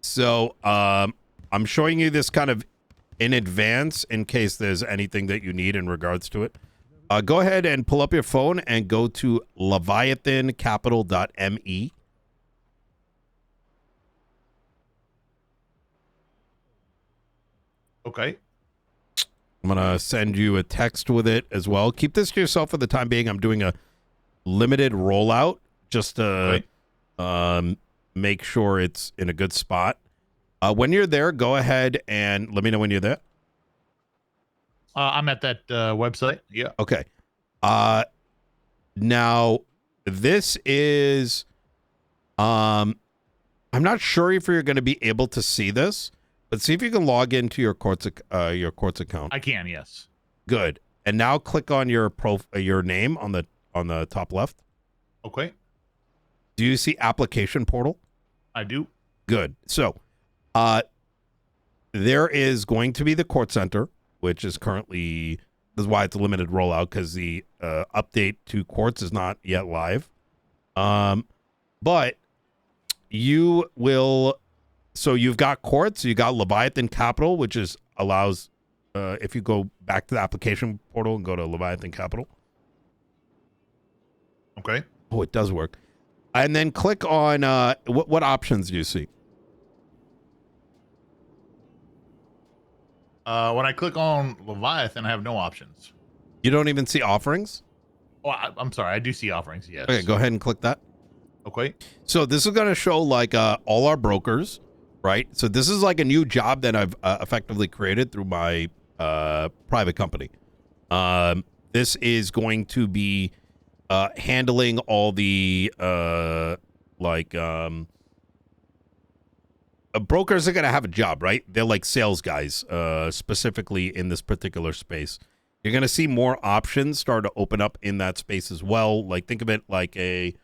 So I'm showing you this kind of in advance in case there's anything that you need in regards to it. Go ahead and pull up your phone and go to leviathancapital.me. Okay. I'm going to send you a text with it as well. Keep this to yourself for the time being. I'm doing a limited rollout just to make sure it's in a good spot. When you're there, go ahead and let me know when you're there. I'm at that website. Yeah. Okay. Now, this is... I'm not sure if you're going to be able to see this, but see if you can log into your Quartz account. I can, yes. Good. And now click on your name on the top left. Okay. Do you see application portal? I do. Good. So, there is going to be the Quartz Center, which is currently, this is why it's a limited rollout, because the update to Quartz is not yet live. But you will, so you've got Quartz, you got Leviathan Capital, which is allows, if you go back to the application portal and go to Leviathan Capital. Okay. Oh, it does work. And then click on, what options do you see? When I click on Leviathan, I have no options. You don't even see offerings? Oh, I'm sorry. I do see offerings, yes. Okay, go ahead and click that. Okay. So this is going to show like all our brokers, right? So this is like a new job that I've effectively created through my private company. This is going to be handling all the brokers are going to have a job, right? They're like sales guys, specifically in this particular space. You're going to see more options start to open up in that space as well. Like, think of it like a,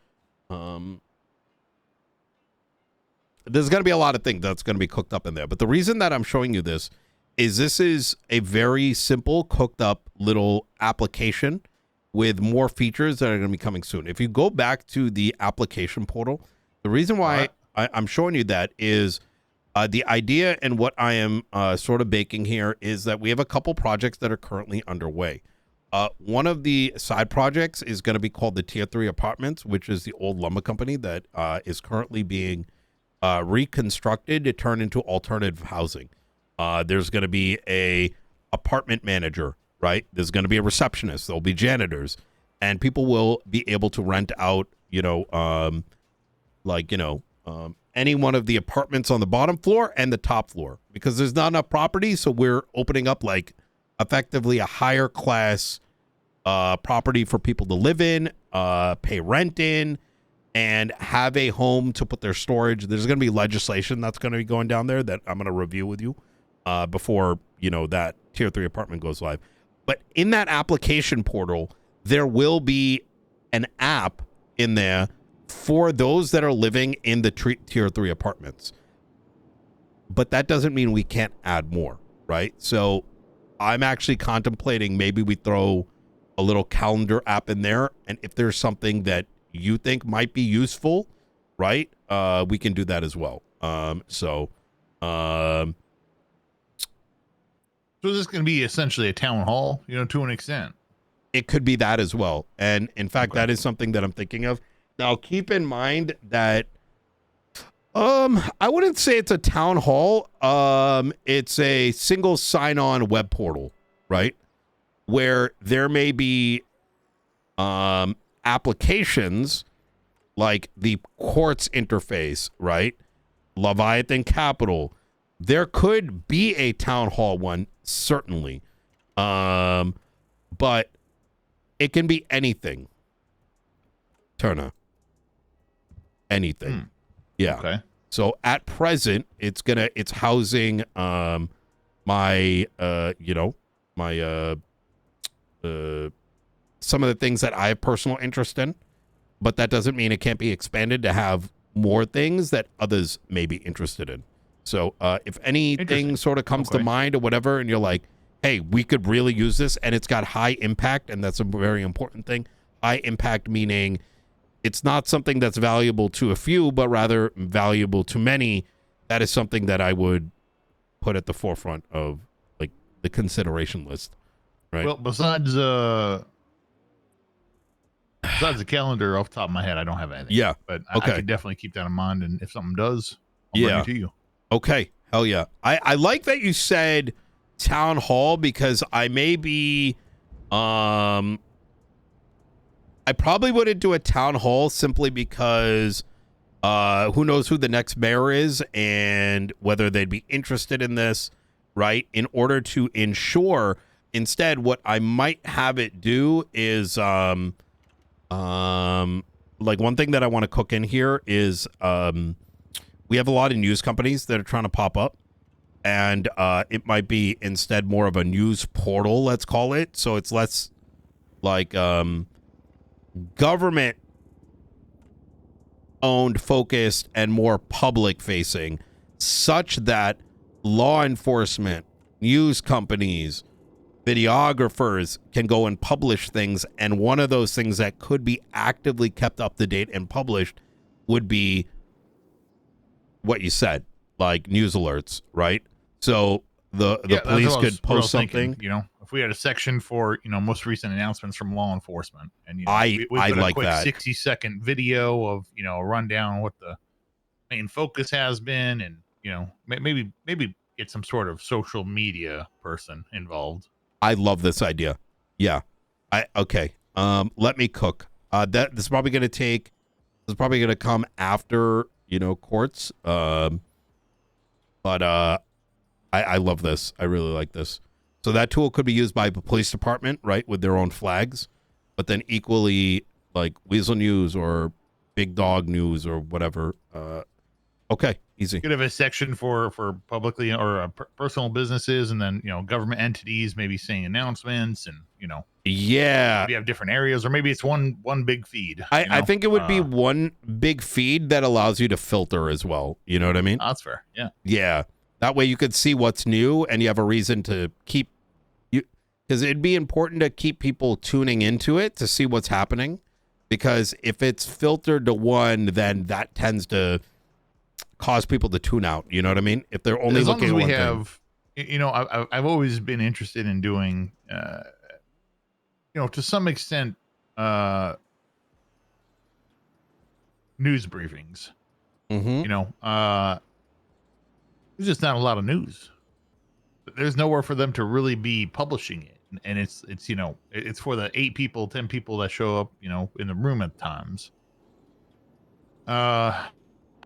there's going to be a lot of things that's going to be cooked up in there. But the reason that I'm showing you this is a very simple, cooked up little application with more features that are going to be coming soon. If you go back to the application portal, the reason why I'm showing you that is the idea and what I am sort of baking here is that we have a couple projects that are currently underway. One of the side projects is going to be called the Tier 3 Apartments, which is the old lumber company that is currently being reconstructed to turn into alternative housing. There's going to be a apartment manager, right? There's going to be a receptionist. There'll be janitors, and people will be able to rent out, any one of the apartments on the bottom floor and the top floor, because there's not enough property. So we're opening up like effectively a higher class property for people to live in, pay rent in, and have a home to put their storage. There's going to be legislation that's going to be going down there that I'm going to review with you before, that Tier 3 apartment goes live. But in that application portal, there will be an app in there for those that are living in the Tier 3 apartments. But that doesn't mean we can't add more, right? So I'm actually contemplating maybe we throw a little calendar app in there, and if there's something that you think might be useful, right, we can do that as well. So this is going to be essentially a town hall, to an extent. It could be that as well. And in fact, that is something that I'm thinking of. Now, keep in mind that I wouldn't say it's a town hall. It's a single sign-on web portal, right? Where there may be applications like the Quartz interface, right? Leviathan Capital. There could be a town hall one, certainly. But it can be anything. Turner. Anything. Yeah. Okay. So at present, it's housing my some of the things that I have personal interest in, but that doesn't mean it can't be expanded to have more things that others may be interested in. So if anything sort of comes to mind or whatever, and you're like, hey, we could really use this, and it's got high impact, and that's a very important thing. High impact meaning it's not something that's valuable to a few, but rather valuable to many. that is something that I would put at the forefront of like the consideration list. Right. Well, besides the calendar, off the top of my head, I don't have anything. Yeah. But Okay. I could definitely keep that in mind, and if something does, I'll bring it to you. Okay. Hell yeah. I like that you said town hall, because I may be I probably wouldn't do a town hall simply because who knows who the next mayor is and whether they'd be interested in this, right? In order to ensure, instead, what I might have it do is like one thing that I want to cook in here is we have a lot of news companies that are trying to pop up, and it might be instead more of a news portal, let's call it, so it's less like government owned, focused, and more public facing, such that law enforcement, news companies, videographers can go and publish things. And one of those things that could be actively kept up to date and published would be what you said, like news alerts, right? So the police could post something. Thinking, if we had a section for most recent announcements from law enforcement, and I like a quick that 60-second video of a rundown what the main focus has been, and maybe get some sort of social media person involved. I love this idea. Yeah. Okay. Let me cook. This is probably going to come after, courts. But I love this. I really like this. So that tool could be used by the police department, right, with their own flags, but then equally like Weasel News or Big Dog News or whatever. Okay, easy. Could have a section for publicly or personal businesses, and then government entities maybe saying announcements, and yeah, maybe have different areas, or maybe it's one big feed. I think it would be one big feed that allows you to filter as well. You know what I mean? That's fair. Yeah. Yeah. That way you could see what's new, and you have a reason to keep you, because it'd be important to keep people tuning into it to see what's happening. Because if it's filtered to one, then that tends to cause people to tune out. You know what I mean? If they're only looking at one thing. I've always been interested in doing, to some extent, news briefings. Mm-hmm. There's just not a lot of news. There's nowhere for them to really be publishing it, and it's for the 8 people, 10 people that show up, in the room at times.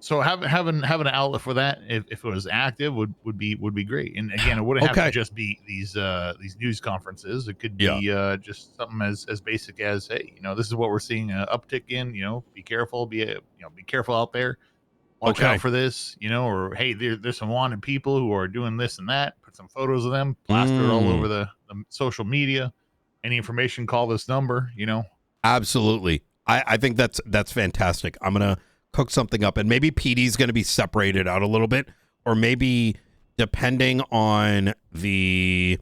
So having an outlet for that, if it was active, would be great. And again, it wouldn't have to just be these news conferences. It could be just something as basic as, hey, this is what we're seeing an uptick in. Be careful, be careful out there. Watch out for this, or hey, there's some wanted people who are doing this and that. Put some photos of them, plaster it all over the social media. Any information, call this number. Absolutely. I think that's fantastic. I'm gonna cook something up, and maybe PD's gonna be separated out a little bit, or maybe depending on the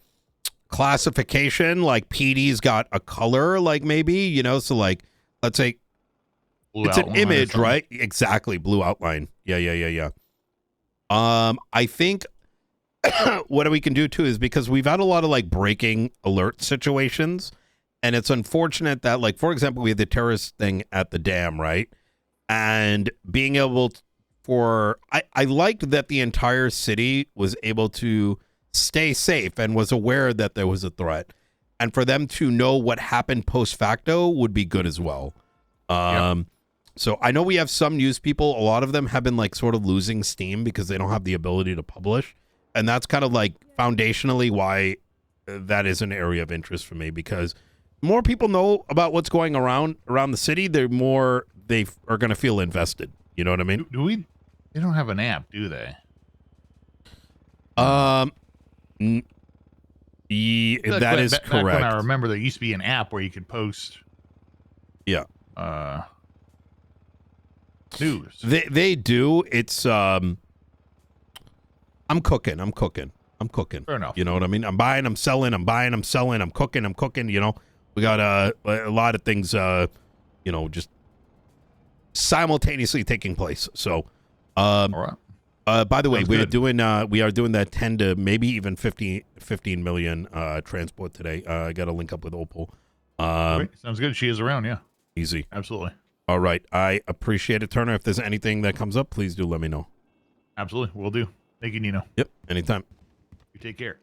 classification, like PD's got a color, like maybe so like let's say. It's an image, right? Exactly. Blue outline. Yeah. I think what we can do too is, because we've had a lot of like breaking alert situations, and it's unfortunate that, like, for example, we had the terrorist thing at the dam, right? And being able I liked that the entire city was able to stay safe and was aware that there was a threat, and for them to know what happened post facto would be good as well. So I know we have some news people. A lot of them have been like sort of losing steam because they don't have the ability to publish. And that's kind of like foundationally why that is an area of interest for me, because more people know about what's going around the city, the more they are going to feel invested. You know what I mean? They don't have an app, do they? That is correct. Back when I remember, there used to be an app where you could post. Yeah. News. They do. It's I'm cooking. Fair enough. You know what I mean? I'm buying, I'm selling, I'm buying, I'm selling, I'm cooking. We got a lot of things just simultaneously taking place. So all right. By the way, Sounds we good. are doing that 10 to maybe even 15 million transport today. I got to link up with Opal. Great. Sounds good. She is around. Yeah. Easy. Absolutely. All right. I appreciate it, Turner. If there's anything that comes up, please do let me know. Absolutely. Will do. Thank you, Nino. Yep. Anytime. You take care.